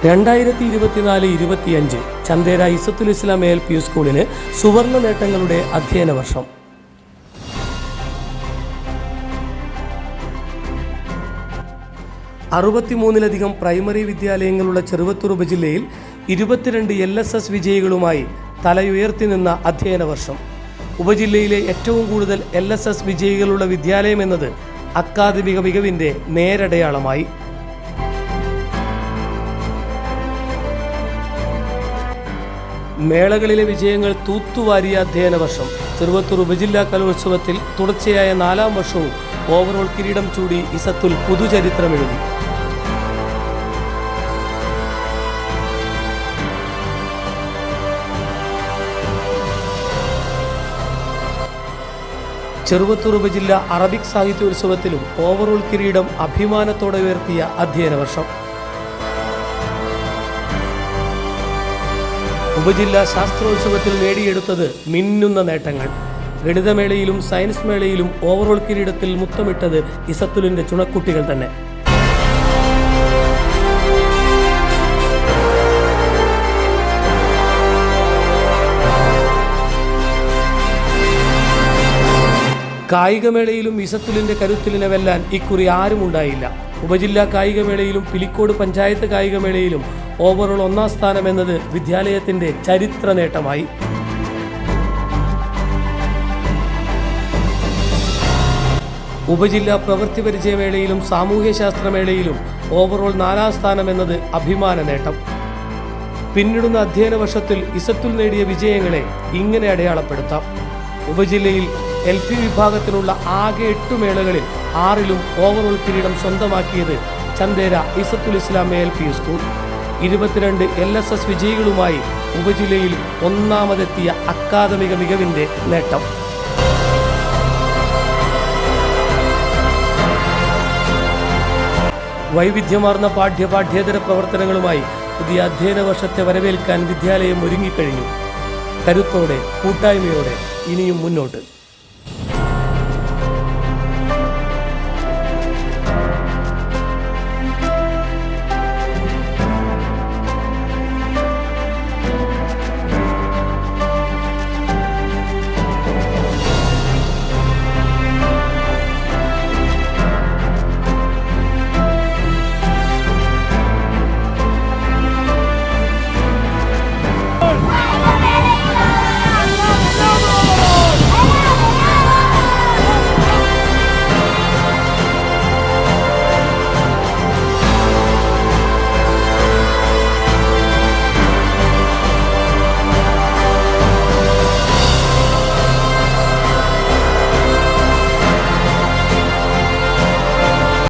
2024-25 ചന്ദേര ഇസത്തുൽ ഇസ്ലാം L P സ്കൂളിന് സുവർണ നേട്ടങ്ങളുടെ അധ്യയന വർഷം. 63-ലധികം പ്രൈമറി വിദ്യാലയങ്ങളുള്ള ചെറുവത്തൂർ ഉപജില്ലയിൽ 22 LSS വിജയികളുമായി തലയുയർത്തി നിന്ന അധ്യയന വർഷം. ഉപജില്ലയിലെ ഏറ്റവും കൂടുതൽ LSS വിജയികളുള്ള വിദ്യാലയം എന്നത് അക്കാദമിക മികവിൻ്റെ നേരടയാളമായി. മേളകളിലെ വിജയങ്ങൾ തൂത്തുവാരിയ അധ്യയന വർഷം. ചെറുവത്തൂർ ഉപജില്ലാ കലോത്സവത്തിൽ തുടർച്ചയായ 4-ാം വർഷവും ഓവറോൾ കിരീടം ചൂടി ഇസത്തുൽ പുതുചരിത്രമെഴുതി. ചെറുവത്തൂർ ഉപജില്ല അറബിക് സാഹിത്യോത്സവത്തിലും ഓവറോൾ കിരീടം അഭിമാനത്തോടെ ഉയർത്തിയ അധ്യയന വർഷം. ഉപജില്ലാ ശാസ്ത്രോത്സവത്തിൽ നേടിയെടുത്തത് മിന്നുന്ന നേട്ടങ്ങൾ. ഗണിതമേളയിലും സയൻസ് മേളയിലും ഓവറോൾ കിരീടത്തിൽ മുത്തമിട്ടത് ഇസത്തുലിൻ്റെ ചുണക്കുട്ടികൾ തന്നെ. കായികമേളയിലും ഇസത്തുലിൻ്റെ കരുത്തിലിനെ വെല്ലാൻ ഇക്കുറി ആരുമുണ്ടായില്ല. ഉപജില്ലാ കായികമേളയിലും പിലിക്കോട് പഞ്ചായത്ത് കായികമേളയിലും ഓവറോൾ 1-ാം സ്ഥാനം എന്നത് വിദ്യാലയത്തിൻ്റെ ചരിത്ര നേട്ടമായി. ഉപജില്ലാ പ്രവൃത്തി പരിചയമേളയിലും സാമൂഹ്യശാസ്ത്രമേളയിലും ഓവറോൾ 4-ാം സ്ഥാനം എന്നത് അഭിമാന നേട്ടം. പിന്നിടുന്ന അധ്യയന വർഷത്തിൽ ഇസത്തുൽ നേടിയ വിജയങ്ങളെ ഇങ്ങനെ അടയാളപ്പെടുത്താം. ഉപജില്ലയിൽ LP വിഭാഗത്തിലുള്ള ആകെ 8 മേളകളിൽ 6-ലും ഓവറോൾ കിരീടം സ്വന്തമാക്കിയത് ചന്ദേര ഇസത്തുൽ ഇസ്ലാം LP സ്കൂൾ. 22 LSS വിജയികളുമായി ഉപജില്ലയിൽ 1-ാമതെത്തിയ അക്കാദമിക മികവിൻ്റെ നേട്ടം. വൈവിധ്യമാർന്ന പാഠ്യേതര പ്രവർത്തനങ്ങളുമായി പുതിയ അധ്യയന വർഷത്തെ വരവേൽക്കാൻ വിദ്യാലയം ഒരുങ്ങിക്കഴിഞ്ഞു. കരുത്തോടെ കൂട്ടായ്മയോടെ ഇനിയും മുന്നോട്ട്.